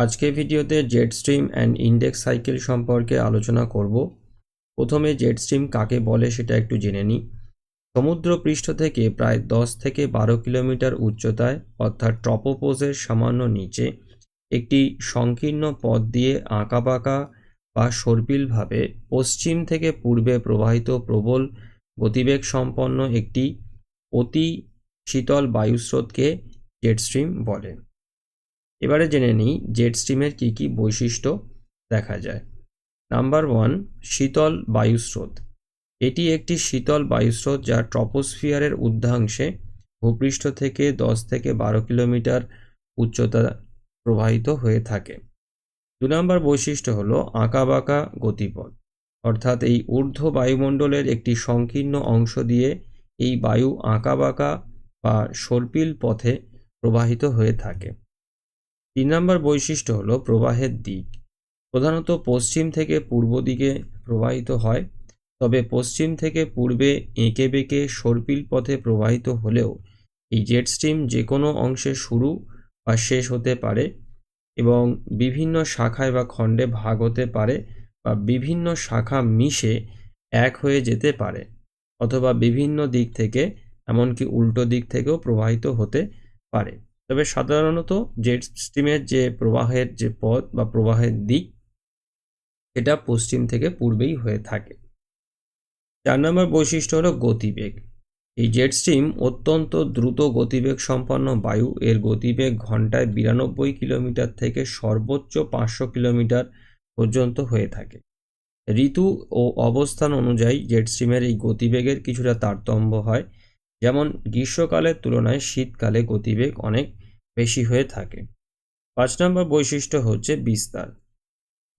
আজকে ভিডিওতে jet stream and index cycle সম্পর্কে আলোচনা করব। প্রথমে জেট স্ট্রিম কাকে বলে সেটা একটু জেনে নিই। সমুদ্রপৃষ্ঠ থেকে প্রায় 10 থেকে 12 কিলোমিটার উচ্চতায় অর্থাৎ ট্রপোপোজের সামান্য নিচে একটি সংকীর্ণ পথ দিয়ে আঁকাবাঁকা বা সর্পিলভাবে পশ্চিম থেকে পূর্বে প্রবাহিত প্রবল গতিবেগ সম্পন্ন একটি অতি শীতল বায়ুস্রোতকে জেট স্ট্রিম বলে। এবারে জেনে নিই জেট স্ট্রিমের কী কী বৈশিষ্ট্য দেখা যায়। নাম্বার 1, শীতল বায়ুস্রোত। এটি একটি শীতল বায়ুস্রোত যা ট্রপোস্ফিয়ারের ঊর্ধ্বাংশে ভূপৃষ্ঠ থেকে 10 থেকে 12 কিলোমিটার উচ্চতা প্রবাহিত হয়ে থাকে। 2 নম্বর বৈশিষ্ট্য হলো আঁকাবাঁকা গতিপথ, অর্থাৎ এই ঊর্ধ্ব বায়ুমণ্ডলের একটি সংকীর্ণ অংশ দিয়ে এই বায়ু আঁকাবাঁকা বা সর্পিল পথে প্রবাহিত হয়ে থাকে। 3 নম্বর বৈশিষ্ট্য হলো প্রবাহের দিক। প্রধানত পশ্চিম থেকে পূর্ব দিকে প্রবাহিত হয়, তবে পশ্চিম থেকে পূর্বে এঁকে বেঁকে সর্পিল পথে প্রবাহিত হলেও এই জেট স্ট্রিম যে কোনো অংশে শুরু বা শেষ হতে পারে এবং বিভিন্ন শাখায় বা খণ্ডে ভাগ হতে পারে বা বিভিন্ন শাখা মিশে এক হয়ে যেতে পারে, অথবা বিভিন্ন দিক থেকে এমনকি উল্টো দিক থেকেও প্রবাহিত হতে পারে। তবে সাধারণত জেট স্ট্রিমের যে প্রবাহের যে পথ বা প্রবাহের দিক এটা পশ্চিম থেকে পূর্বেই হয়ে থাকে। 4 নম্বর বৈশিষ্ট্য হলো গতিবেগ। এই জেট স্ট্রিম অত্যন্ত দ্রুত গতিবেগ সম্পন্ন বায়ু। এর গতিবেগ ঘন্টায় 92 কিলোমিটার থেকে সর্বোচ্চ 500 কিলোমিটার পর্যন্ত হয়ে থাকে। ঋতু ও অবস্থান অনুযায়ী জেট স্ট্রিমের এই গতিবেগের কিছুটা তারতম্য হয়, যেমন গ্রীষ্মকালের তুলনায় শীতকালে গতিবেগ অনেক বেশি হয়ে থাকে। 5 নম্বর বৈশিষ্ট্য হচ্ছে বিস্তার।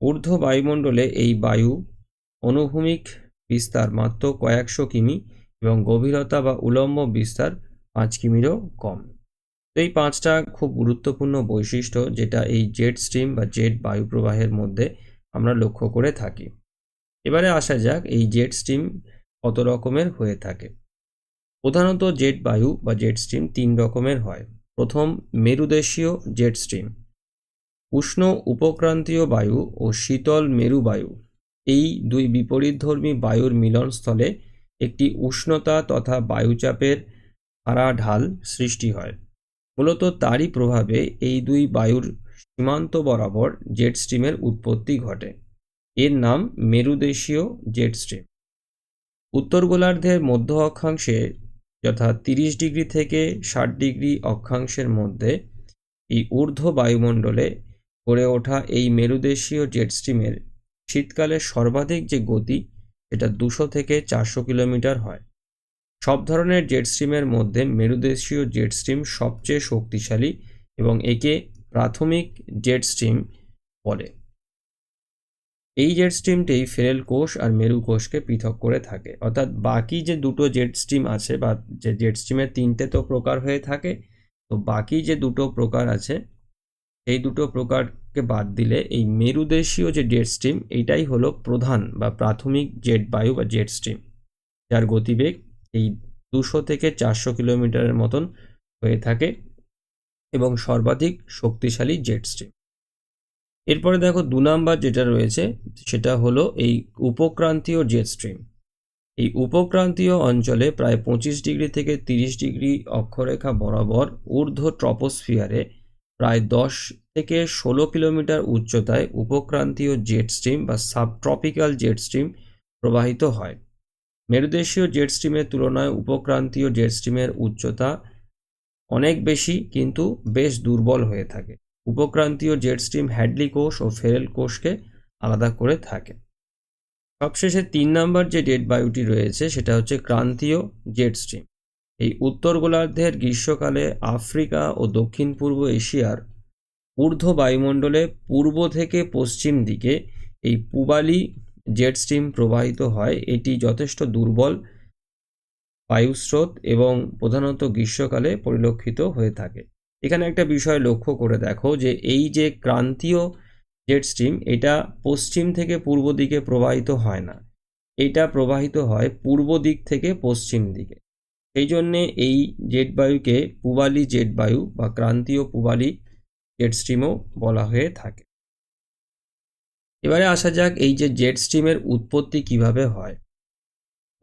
ঊর্ধ্ব বায়ুমণ্ডলে এই বায়ু অনুভূমিক বিস্তার মাত্র কয়েকশো কিমি এবং গভীরতা বা উলম্ব বিস্তার 5 কিমিরও কম। তো এই 5টা খুব গুরুত্বপূর্ণ বৈশিষ্ট্য যেটা এই জেট স্ট্রিম বা জেট বায়ু প্রবাহের মধ্যে আমরা লক্ষ্য করে থাকি। এবারে আসা যাক এই জেট স্ট্রিম কত রকমের হয়ে থাকে। প্রধানত জেট বায়ু বা জেট স্ট্রিম 3 রকমের হয়। প্রথম, মেরুদেশীয় জেট স্ট্রিম। উষ্ণ উপক্রান্তীয় বায়ু ও শীতল মেরু বায়ু, এই দুই বিপরীতধর্মী বায়ুর মিলনস্থলে একটি উষ্ণতা তথা বায়ুচাপের হারা ঢাল সৃষ্টি হয়। মূলত তারই প্রভাবে এই দুই বায়ুর সীমান্ত বরাবর জেট স্ট্রিমের উৎপত্তি ঘটে। এর নাম মেরুদেশীয় জেট স্ট্রিম। উত্তর গোলার্ধের মধ্য অক্ষাংশে যথা 30 ডিগ্রি থেকে 60 ডিগ্রি অক্ষাংশের মধ্যে এই ঊর্ধ্ব বায়ুমণ্ডলে গড়ে ওঠা এই মেরুদেশীয় জেট স্ট্রিমের শীতকালে সর্বাধিক যে গতি সেটা 200 থেকে 400 কিলোমিটার হয়। সব ধরনের জেট স্ট্রিমের মধ্যে মেরুদেশীয় জেট স্ট্রিম সবচেয়ে শক্তিশালী এবং একে প্রাথমিক জেট স্ট্রিম বলে। এই জেট স্ট্রিমটি ফেরেল কোষ আর মেরু কোষকে পৃথক করে থাকে, অর্থাৎ বাকি যে দুটো জেট স্ট্রিম আছে বা যে জেট স্ট্রিমের 3টে তো প্রকার হয়ে থাকে, তো বাকি যে দুটো প্রকার আছে এই দুটো প্রকারকে বাদ দিলে এই মেরুদেশীয় যে জেট স্ট্রিম এইটাই হলো প্রধান বা প্রাথমিক জেট বায়ু বা জেট স্ট্রিম, যার গতিবেগ এই 200 থেকে 400 কিলোমিটারের মতন হয়ে থাকে এবং সর্বাধিক শক্তিশালী জেট স্ট্রিম। এরপরে দেখো 2 নাম্বার যেটা রয়েছে সেটা হলো এই উপক্রান্তীয় জেট স্ট্রিম। এই উপক্রান্তীয় অঞ্চলে প্রায় 25 ডিগ্রি থেকে 30 ডিগ্রি অক্ষরেখা বরাবর ঊর্ধ্ব ট্রপোস্ফিয়ারে প্রায় 10 থেকে 16 কিলোমিটার উচ্চতায় উপক্রান্তীয় জেট স্ট্রিম বা সাবট্রপিক্যাল জেট স্ট্রিম প্রবাহিত হয়। মেরুদেশীয় জেট স্ট্রিমের তুলনায় উপক্রান্তীয় জেট স্ট্রিমের উচ্চতা অনেক বেশি কিন্তু বেশ দুর্বল হয়ে থাকে। উপক্রান্তীয় জেট স্ট্রিম হ্যাডলি কোষ ও ফেরেল কোষকে আলাদা করে থাকে। সবশেষে 3 নাম্বার যে জেট বায়ুটি রয়েছে সেটা হচ্ছে ক্রান্তীয় জেট স্ট্রিম। এই উত্তর গোলার্ধের গ্রীষ্মকালে আফ্রিকা ও দক্ষিণ পূর্ব এশিয়ার ঊর্ধ্ব বায়ুমণ্ডলে পূর্ব থেকে পশ্চিম দিকে এই পূবালি জেট স্ট্রিম প্রবাহিত হয়। এটি যথেষ্ট দুর্বল বায়ুস্রোত এবং প্রধানত গ্রীষ্মকালে পরিলক্ষিত হয়ে থাকে। এখানে একটা বিষয় লক্ষ্য করে দেখো যে এই যে ক্রান্তীয় জেট স্ট্রিম এটা পশ্চিম থেকে পূর্ব দিকে প্রবাহিত হয় না, এটা প্রবাহিত হয় পূর্ব দিক থেকে পশ্চিম দিকে। সেই জন্যে এই জেট বায়ুকে পূবালি জেট বায়ু বা ক্রান্তীয় পূবালি জেট স্ট্রিমও বলা হয়ে থাকে। এবারে আসা যাক এই যে জেট স্ট্রিমের উৎপত্তি কিভাবে হয়।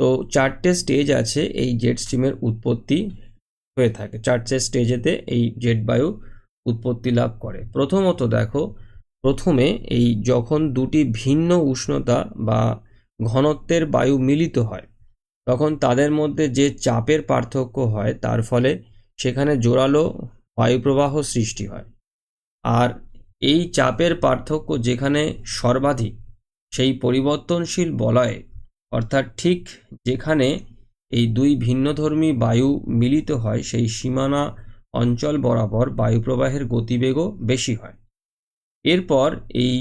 তো 4টে স্টেজ আছে এই জেট স্ট্রিমের উৎপত্তি হয়ে থাকে। 4টে স্টেজেতে এই জেট বায়ু উৎপত্তি লাভ করে। প্রথমত দেখো, প্রথমে এই যখন দুটি ভিন্ন উষ্ণতা বা ঘনত্বের বায়ু মিলিত হয়, তখন তাদের মধ্যে যে চাপের পার্থক্য হয় তার ফলে সেখানে জোরালো বায়ুপ্রবাহ সৃষ্টি হয়। আর এই চাপের পার্থক্য যেখানে সর্বাধিক, সেই পরিবর্তনশীল বলয়ে, অর্থাৎ ঠিক যেখানে এই দুই ভিন্নধর্মী বায়ু মিলিত হয় সেই সীমানা অঞ্চল বরাবর বায়ুপ্রবাহের গতিবেগও বেশি হয়। এরপর এই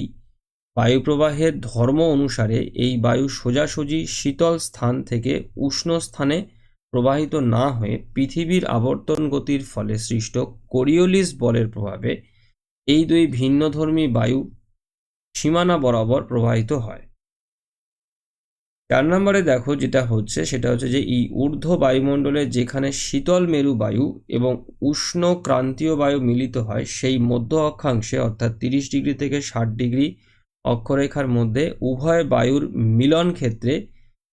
বায়ুপ্রবাহের ধর্ম অনুসারে এই বায়ু সোজাসুজি শীতল স্থান থেকে উষ্ণ স্থানে প্রবাহিত না হয়ে পৃথিবীর আবর্তন গতির ফলে সৃষ্ট কোরিওলিস বলের প্রভাবে এই দুই ভিন্নধর্মী বায়ু সীমানা বরাবর প্রবাহিত হয়। 4 নম্বরে দেখো যেটা হচ্ছে সেটা হচ্ছে যে এই ঊর্ধ্ব বায়ুমণ্ডলে যেখানে শীতল মেরু বায়ু এবং উষ্ণ ক্রান্তীয় বায়ু মিলিত হয় সেই মধ্য অক্ষাংশে অর্থাৎ 30 ডিগ্রি থেকে 60 ডিগ্রি অক্ষরেখার মধ্যে উভয় বায়ুর মিলন ক্ষেত্রে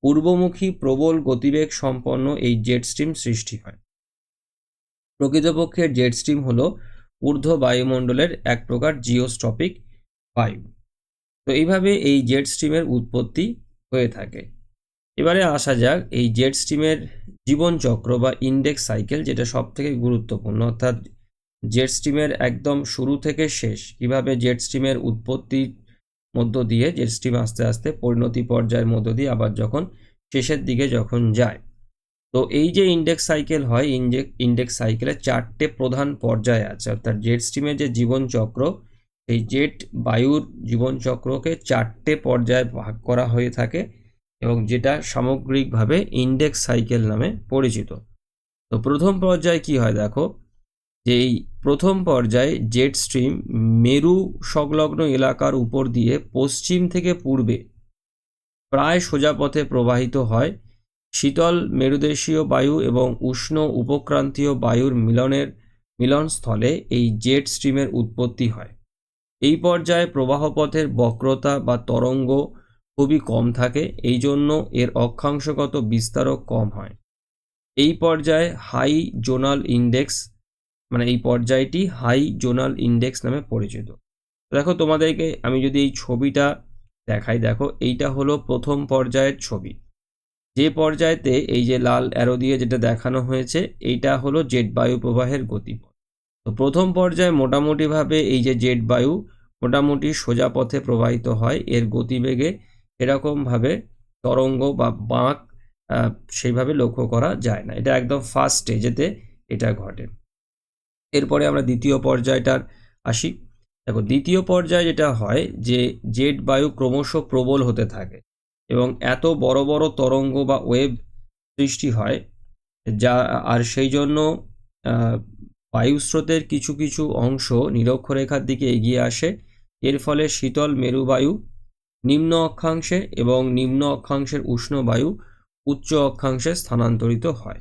পূর্বমুখী প্রবল গতিবেগ সম্পন্ন এই জেট স্ট্রিম সৃষ্টি হয়। প্রকৃতপক্ষে জেট স্ট্রিম হলো ঊর্ধ্ব বায়ুমণ্ডলের এক প্রকার জিওস্ট্রপিক বায়ু। তো এইভাবে এই জেট স্ট্রিমের উৎপত্তি হয়ে থাকে। এবারে আসা যাক এই জেট স্ট্রিমের জীবনচক্র বা ইন্ডেক্স সাইকেল, যেটা সব থেকে গুরুত্বপূর্ণ, অর্থাৎ জেট স্ট্রিমের একদম শুরু থেকে শেষ, কিভাবে জেট স্ট্রিমের উৎপত্তির মধ্য দিয়ে জেট স্ট্রিম আস্তে আস্তে পরিণতি পর্যায়ের মধ্য দিয়ে আবার যখন শেষের দিকে যখন যায়। তো এই যে ইন্ডেক্স সাইকেল হয়, ইন্ডেক্স সাইকেলের 4টে প্রধান পর্যায় আছে, অর্থাৎ জেট স্ট্রিমের যে জীবনচক্র, এই জেট বায়ুর জীবনচক্রকে 4টে পর্যায়ে ভাগ করা হয়ে থাকে এবং যেটা সামগ্রিকভাবে ইন্ডেক্স সাইকেল নামে পরিচিত। তো প্রথম পর্যায়ে কি হয় দেখো, যে এই প্রথম পর্যায়ে জেট স্ট্রিম মেরু সংলগ্ন এলাকার উপর দিয়ে পশ্চিম থেকে পূর্বে প্রায় সোজা পথে প্রবাহিত হয়। শীতল মেরুদেশীয় বায়ু এবং উষ্ণ উপক্রান্তীয় বায়ুর মিলনস্থলে এই জেট স্ট্রিমের উৎপত্তি হয়। এই পর্যায়ে প্রবাহপথের বক্রতা বা তরঙ্গ খুবই কম থাকে, এই জন্য এর অক্ষাংশগত বিস্তারও কম হয়। এই পর্যায়ে হাই জোনাল ইন্ডেক্স, মানে এই পর্যায়টি হাই জোনাল ইন্ডেক্স নামে পরিচিত। দেখো তোমাদেরকে আমি যদি এই ছবিটা দেখাই, দেখো এইটা হলো প্রথম পর্যায়ের ছবি। যে পর্যায়েতে এই যে লাল অ্যারো দিয়ে যেটা দেখানো হয়েছে, এইটা হলো জেট বায়ু প্রবাহের গতিপথ। তো প্রথম পর্যায়ে মোটামুটিভাবে এই যে জেট বায়ু মোটামুটি সোজা পথে প্রবাহিত হয়, এর গতিবেগে এরকমভাবে তরঙ্গ বা বাঁক সেইভাবে লক্ষ্য করা যায় না। এটা একদম ফার্স্ট স্টেজেতে এটা ঘটে। এরপরে আমরা দ্বিতীয় পর্যায়টার আসি। দেখো দ্বিতীয় পর্যায়ে যেটা হয় যে জেট বায়ু ক্রমশ প্রবল হতে থাকে এবং এত বড় বড় তরঙ্গ বা ওয়েভ সৃষ্টি হয় যা, আর সেই জন্য বায়ুস্রোতের কিছু কিছু অংশ নিরক্ষরেখার দিকে এগিয়ে আসে। এর ফলে শীতল মেরুবায়ু নিম্ন অক্ষাংশে এবং নিম্ন অক্ষাংশের উষ্ণ বায়ু উচ্চ অক্ষাংশে স্থানান্তরিত হয়।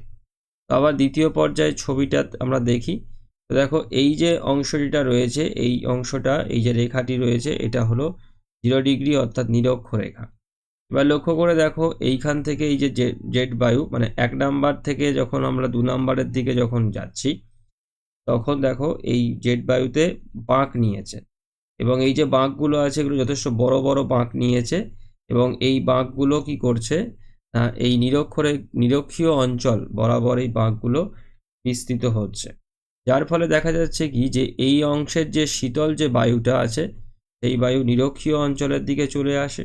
তো আবার দ্বিতীয় পর্যায়ে ছবিটা আমরা দেখি। তো দেখো এই যে অংশটিটা রয়েছে, এই অংশটা, এই যে রেখাটি রয়েছে, এটা হলো 0 ডিগ্রি অর্থাৎ নিরক্ষরেখা। এবার লক্ষ্য করে দেখো এইখান থেকে এই যে জেট বায়ু, মানে 1 নাম্বার থেকে যখন আমরা 2 নাম্বারের দিকে যখন যাচ্ছি, তখন দেখো এই জেট বায়ুতে বাঁক নিয়েছে এবং এই যে বাঁকগুলো আছে এগুলো যথেষ্ট বড় বড় বাঁক নিয়েছে এবং এই বাঁকগুলো কি করছে, এই নিরক্ষীয় অঞ্চল বরাবর এই বাঁকগুলো বিস্তৃত হচ্ছে, যার ফলে দেখা যাচ্ছে কি যে এই অংশের যে শীতল যে বায়ুটা আছে সেই বায়ু নিরক্ষীয় অঞ্চলের দিকে চলে আসে,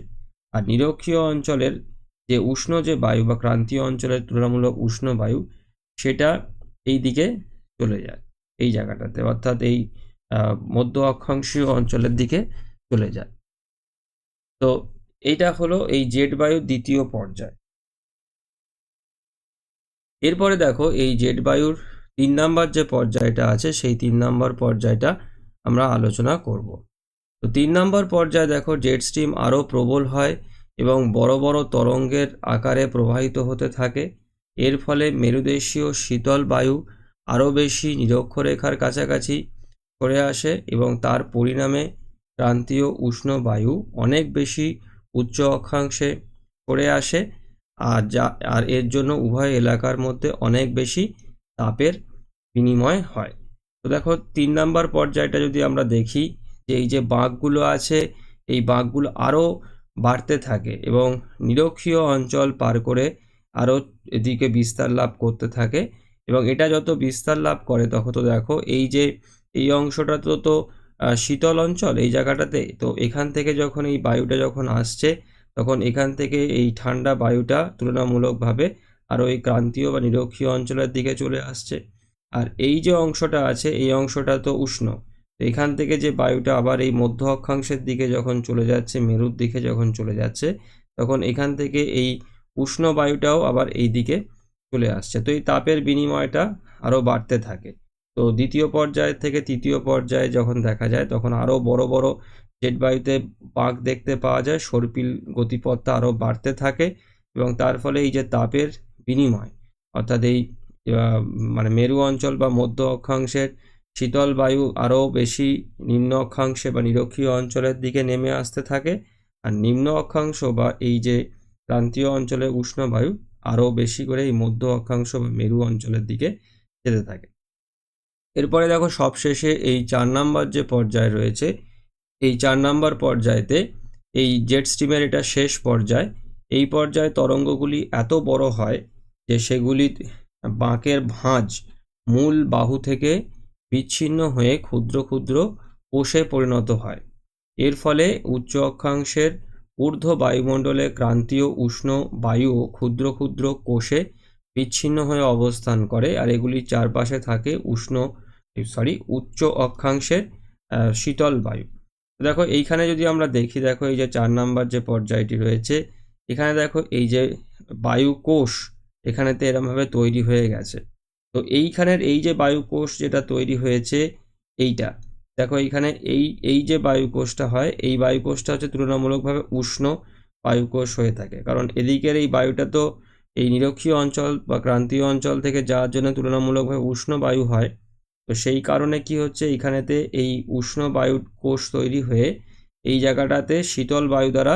আর নিরক্ষীয় অঞ্চলের যে উষ্ণ যে বায়ু বা ক্রান্তীয় অঞ্চলের তুলনামূলক উষ্ণ বায়ু সেটা এই দিকে চলে যায়, এই জায়গাটাতে, অর্থাৎ এই মধ্য অক্ষাংশীয় অঞ্চলের দিকে চলে যায়। তো এইটা হলো এই জেট বায়ুর দ্বিতীয় পর্যায়। এরপরে দেখো এই জেট বায়ুর 3 নাম্বার যে পর্যায়টা আছে সেই 3 নাম্বার পর্যায়টা আমরা আলোচনা করব। তো 3 নাম্বার পর্যায়ে দেখো জেট স্ট্রিম আরও প্রবল হয় এবং বড় বড় তরঙ্গের আকারে প্রবাহিত হতে থাকে। এর ফলে মেরুদেশীয় শীতল বায়ু আরও বেশি নিরক্ষরেখার কাছাকাছি সরে আসে এবং তার পরিণামে ক্রান্তীয় উষ্ণ বায়ু অনেক বেশি উচ্চ অক্ষাংশে সরে আসে, আর এর জন্য উভয় এলাকার মধ্যে অনেক বেশি তাপের বিনিময় হয়। তো দেখো 3 নাম্বার পর্যায়টা যদি আমরা দেখি, যে এই যে বাঁকগুলো আছে, এই বাঁকগুলো আরও বাড়তে থাকে এবং নিরক্ষীয় অঞ্চল পার করে আরও এদিকে বিস্তার লাভ করতে থাকে। এবং এটা যত বিস্তার লাভ করে তখন তো দেখো এই অংশটা তো শীতল অঞ্চল এই জায়গাটাতে, তো এখান থেকে যখন এই বায়ুটা যখন আসছে তখন এখান থেকে এই ঠান্ডা বায়ুটা তুলনামূলকভাবে আরও এই ক্রান্তীয় বা নিরক্ষীয় অঞ্চলের দিকে চলে আসছে। আর এই যে অংশটা আছে এই অংশটা তো উষ্ণ, এখান থেকে যে বায়ুটা আবার এই মধ্য অক্ষাংশের দিকে যখন চলে যাচ্ছে, মেরুর দিকে যখন চলে যাচ্ছে, তখন এখান থেকে এই উষ্ণ বায়ুটাও আবার এই দিকে চলে আসছে। তো এই তাপের বিনিময়টা আরও বাড়তে থাকে। তো দ্বিতীয় পর্যায় থেকে তৃতীয় পর্যায়ে যখন দেখা যায় তখন আরও বড় বড় জেট বায়ুতে বাঁক দেখতে পাওয়া যায়, সর্পিল গতিপথটা আরও বাড়তে থাকে এবং তার ফলে এই যে তাপের বিনিময়, অর্থাৎ এই মানে মেরু অঞ্চল বা মধ্য অক্ষাংশের শীতল বায়ু আরও বেশি নিম্ন অক্ষাংশে বা নিরক্ষীয় অঞ্চলের দিকে নেমে আসতে থাকে, আর নিম্ন অক্ষাংশ বা এই যে ক্রান্তীয় অঞ্চলে উষ্ণ বায়ু আরও বেশি করে এই মধ্য অক্ষাংশ বা মেরু অঞ্চলের দিকে যেতে থাকে। এরপরে দেখো সবশেষে এই 4 নাম্বার যে পর্যায় রয়েছে, এই 4 নাম্বার পর্যায়েতে এই জেট স্ট্রিমের এটা শেষ পর্যায়। এই পর্যায়ে তরঙ্গগুলি এত বড় হয় যে সেগুলি বাঁকের ভাঁজ মূল বাহু থেকে বিচ্ছিন্ন হয়ে ক্ষুদ্র ক্ষুদ্র কোষে পরিণত হয়। এর ফলে উচ্চ অক্ষাংশের ঊর্ধ্ব বায়ুমণ্ডলে ক্রান্তীয় উষ্ণ বায়ু ক্ষুদ্র ক্ষুদ্র কোষে বিচ্ছিন্ন হয়ে অবস্থান করে, আর এগুলির চারপাশে থাকে উচ্চ অক্ষাংশের শীতল বায়ু। দেখো এইখানে যদি আমরা দেখি, দেখো এই যে 4 নাম্বার যে পর্যায়টি রয়েছে, এখানে দেখো এই যে বায়ুকোষ এখানেতে এরমভাবে তৈরি হয়ে গেছে। তো এইখানের এই যে বায়ুকোষ যেটা তৈরি হয়েছে এইটা দেখো, এইখানে এই যে বায়ুকোষটা হয়, এই বায়ুকোষটা হচ্ছে তুলনামূলকভাবে উষ্ণ বায়ুকোষ হয়ে থাকে, কারণ এদিকের এই বায়ুটা তো এই নিরক্ষীয় অঞ্চল বা ক্রান্তীয় অঞ্চল থেকে যাওয়ার জন্য তুলনামূলকভাবে উষ্ণ বায়ু হয়। তো সেই কারণে কি হচ্ছে, এইখানেতে এই উষ্ণ বায়ু কোষ তৈরি হয়ে এই জায়গাটাতে শীতল বায়ু দ্বারা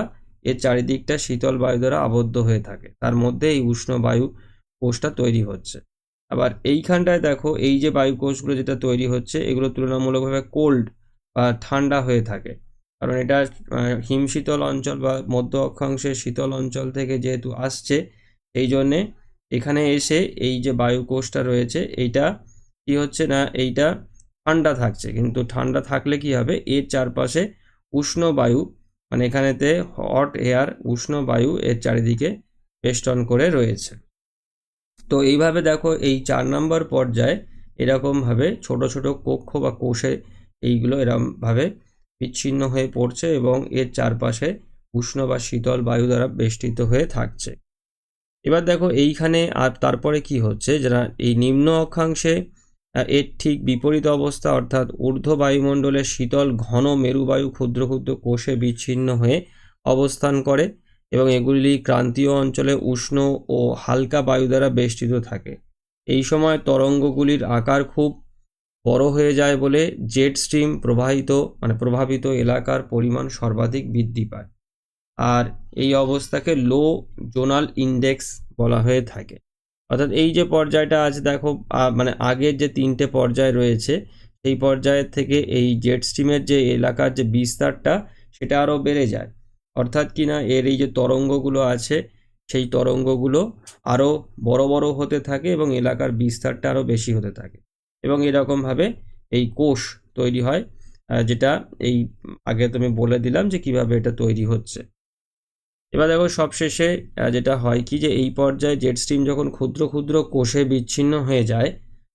এর চারিদিকটা শীতল বায়ু দ্বারা আবদ্ধ হয়ে থাকে, তার মধ্যে এই উষ্ণ বায়ু কোষটা তৈরি হচ্ছে। আবার এইখানটায় দেখো এই যে বায়ু কোষগুলো যেটা তৈরি হচ্ছে এগুলো তুলনামূলকভাবে কোল্ড বা ঠান্ডা হয়ে থাকে, কারণ এটা হিমশীতল অঞ্চল বা মধ্য অক্ষাংশের শীতল অঞ্চল থেকে যেহেতু আসছে, এই জন্যে এখানে এসে এই যে বায়ু কোষটা রয়েছে এইটা কি হচ্ছে না, এইটা ঠান্ডা থাকছে, কিন্তু ঠান্ডা থাকলে কি হবে, এর চারপাশে উষ্ণ বায়ু মানে এখানেতে হট এয়ার উষ্ণ বায়ু এর চারিদিকে বেষ্টন করে রয়েছে। তো এইভাবে দেখো এই 4 নাম্বার পর্যায়ে এরকমভাবে ছোট ছোট কক্ষ বা কোষে এইগুলো এরকমভাবে বিচ্ছিন্ন হয়ে পড়ছে এবং এর চারপাশে উষ্ণ বা শীতল বায়ু দ্বারা বেষ্টিত হয়ে থাকছে। এবার দেখো এইখানে আর তারপরে কি হচ্ছে, যারা এই নিম্ন অক্ষাংশে এর ঠিক বিপরীত অবস্থা, অর্থাৎ ঊর্ধ্ব বায়ুমণ্ডলের শীতল ঘন মেরুবায়ু ক্ষুদ্র ক্ষুদ্র কোষে বিচ্ছিন্ন হয়ে অবস্থান করে এবং এগুলি ক্রান্তীয় অঞ্চলে উষ্ণ ও হালকা বায়ু দ্বারা বেষ্টিত থাকে। এই সময় তরঙ্গগুলির আকার খুব বড় হয়ে যায় বলে জেট স্ট্রিম প্রভাবিত এলাকার পরিমাণ সর্বাধিক বৃদ্ধি পায়, আর এই অবস্থাকে লো জোনাল ইন্ডেক্স বলা হয়ে থাকে। অর্থাৎ এই যে পর্যায়টা আছে দেখো, মানে আগের যে 3টে পর্যায় রয়েছে সেই পর্যায়ের থেকে এই জেট স্ট্রিমের যে এলাকার যে বিস্তারটা সেটা আরও বেড়ে যায়, অর্থাৎ কি না এর এই যে তরঙ্গগুলো আছে সেই তরঙ্গগুলো আরও বড় বড় হতে থাকে এবং এলাকার বিস্তারটা আরও বেশি হতে থাকে এবং এরকমভাবে এই কোষ তৈরি হয়, যেটা এই আগে তুমি বলে দিলাম যে কিভাবে এটা তৈরি হচ্ছে। এবার দেখো সবশেষে যেটা হয় কি, যে এই পর্যায়ে জেট স্ট্রিম যখন ক্ষুদ্র ক্ষুদ্র কোষে বিচ্ছিন্ন হয়ে যায়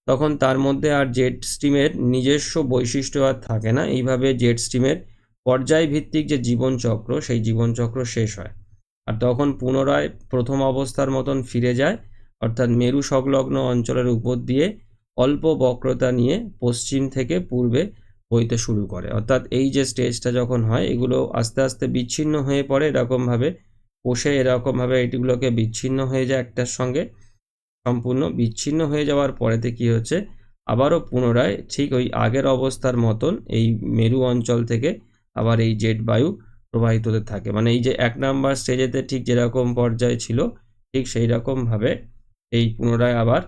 তখন তার মধ্যে আর জেট স্ট্রিমের নিজস্ব বৈশিষ্ট্য আর থাকে না। এইভাবে জেট স্ট্রিমের পর্যায়ভিত্তিক যে জীবনচক্র সেই জীবনচক্র শেষ হয়, আর তখন পুনরায় প্রথম অবস্থার মতন ফিরে যায়, অর্থাৎ মেরু সংলগ্ন অঞ্চলের উপর দিয়ে অল্প বক্রতা নিয়ে পশ্চিম থেকে পূর্বে বইতে শুরু করে। অর্থাৎ এই যে স্টেজটা যখন হয় এগুলো আস্তে আস্তে বিচ্ছিন্ন হয়ে পড়ে, এরকমভাবে কোষে এরকমভাবে এটিগুলোকে বিচ্ছিন্ন হয়ে যায় একটার সঙ্গে, সম্পূর্ণ বিচ্ছিন্ন হয়ে যাওয়ার পরেতে কি হচ্ছে, আবারও পুনরায় ঠিক ওই আগের অবস্থার মতন এই মেরু অঞ্চল থেকে আবার এই জেট বায়ু প্রবাহিত হতে থাকে। মানে এই যে ১ নাম্বার স্টেজেতে ঠিক যেরকম পর্যায়ে ছিল ঠিক সেই রকমভাবে এই পুনরায় আবার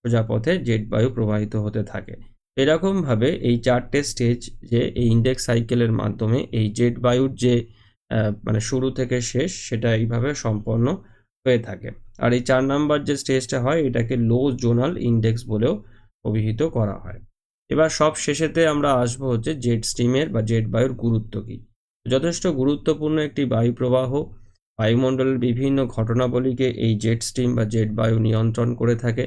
সোজা পথে জেট বায়ু প্রবাহিত হতে থাকে। এরকমভাবে এই 4টে স্টেজ যে এই ইন্ডেক্স সাইকেলের মাধ্যমে এই জেট বায়ুর যে মানে শুরু থেকে শেষ সেটা এইভাবে সম্পন্ন হয়ে থাকে। আর এই 4 নাম্বার যে স্টেজটা হয় এটাকে লো জোনাল ইন্ডেক্স বলেও অভিহিত করা হয়। এবার সব শেষেতে আমরা আসবো হচ্ছে জেট স্ট্রিমের বা জেট বায়ুর গুরুত্ব কী। যথেষ্ট গুরুত্বপূর্ণ একটি বায়ু প্রবাহ। বায়ুমণ্ডলের বিভিন্ন ঘটনাবলীকে এই জেট স্ট্রিম বা জেট বায়ু নিয়ন্ত্রণ করে থাকে।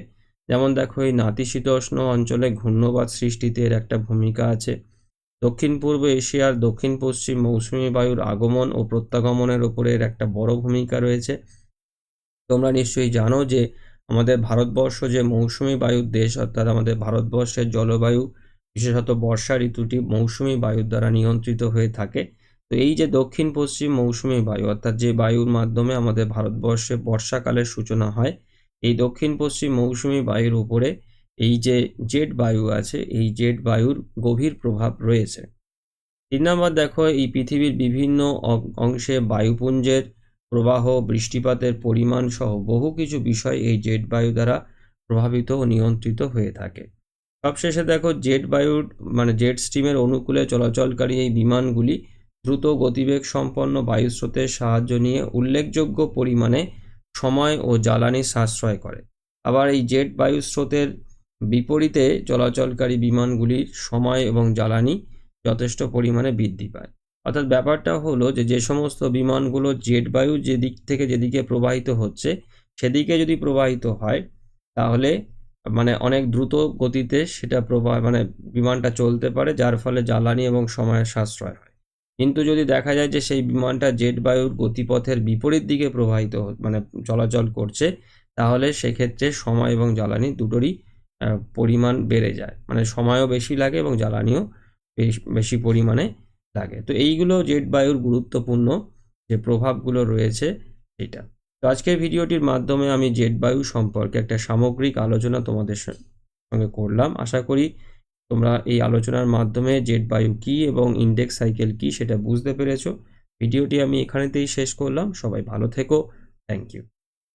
যেমন দেখো এই নাতিশীতোষ্ণ অঞ্চলে ঘূর্ণবাত সৃষ্টিতে এর একটা ভূমিকা আছে। দক্ষিণ পূর্ব এশিয়ার দক্ষিণ পশ্চিম মৌসুমী বায়ুর আগমন ও প্রত্যাগমনের ওপরে এর একটা বড় ভূমিকা রয়েছে। তোমরা নিশ্চয়ই জানো যে আমাদের ভারতবর্ষ যে মৌসুমী বায়ুর দেশ, অর্থাৎ আমাদের ভারতবর্ষের জলবায়ু বিশেষত বর্ষা ঋতুটি মৌসুমী বায়ুর দ্বারা নিয়ন্ত্রিত হয়ে থাকে। তো এই যে দক্ষিণ পশ্চিম মৌসুমী বায়ু, অর্থাৎ যে বায়ুর মাধ্যমে আমাদের ভারতবর্ষে বর্ষাকালের সূচনা হয়, এই দক্ষিণ পশ্চিম মৌসুমী বায়ুর উপরে এই যে জেট বায়ু আছে এই জেট বায়ুর গভীর প্রভাব রয়েছে। ৩ নম্বর দেখো এই পৃথিবীর বিভিন্ন অংশে বায়ুপুঞ্জের প্রবাহ, বৃষ্টিপাতের পরিমাণ সহ বহু কিছু বিষয় এই জেট বায়ু দ্বারা প্রভাবিত ও নিয়ন্ত্রিত হয়ে থাকে। সবশেষে দেখো জেট বায়ুর মানে জেট স্ট্রিমের অনুকূলে চলাচলকারী এই বিমানগুলি দ্রুত গতিবেগ সম্পন্ন বায়ুস্রোতের সাহায্য নিয়ে উল্লেখযোগ্য পরিমাণে সময় ও জ্বালানি সাশ্রয় করে। আবার এই জেট বায়ুস্রোতের বিপরীতে চলাচলকারী বিমানগুলির সময় এবং জ্বালানি যথেষ্ট পরিমাণে বৃদ্ধি পায়। অর্থাৎ ব্যাপারটা হলো যে সমস্ত বিমানগুলো জেট বায়ু যেদিক থেকে যেদিকে প্রবাহিত হচ্ছে সেদিকে যদি প্রবাহিত হয় তাহলে মানে অনেক দ্রুত গতিতে সেটা মানে বিমানটা চলতে পারে, যার ফলে জ্বালানি এবং সময়ের সাশ্রয় হয়। কিন্তু যদি দেখা যায় যে সেই বিমানটা জেট বায়ুর গতিপথের বিপরীত দিকে প্রবাহিত মানে চলাচল করছে, তাহলে সেক্ষেত্রে সময় এবং জ্বালানি দুটোরই পরিমাণ বেড়ে যায়। মানে সময়ও বেশি লাগে এবং জ্বালানিও বেশি পরিমাণে লাগে। তো এইগুলো জেট বায়ুর গুরুত্বপূর্ণ যে প্রভাবগুলো রয়েছে এটা। তো আজকের ভিডিওটির মাধ্যমে আমি জেট বায়ু সম্পর্কে একটা সামগ্রিক আলোচনা তোমাদের সঙ্গে করলাম। আশা করি তোমরা এই আলোচনার মাধ্যমে জেট বায়ু কী এবং ইন্ডেক্স সাইকেল কী সেটা বুঝতে পেরেছো। ভিডিওটি আমি এখানেতেই শেষ করলাম। সবাই ভালো থেকো। Thank you.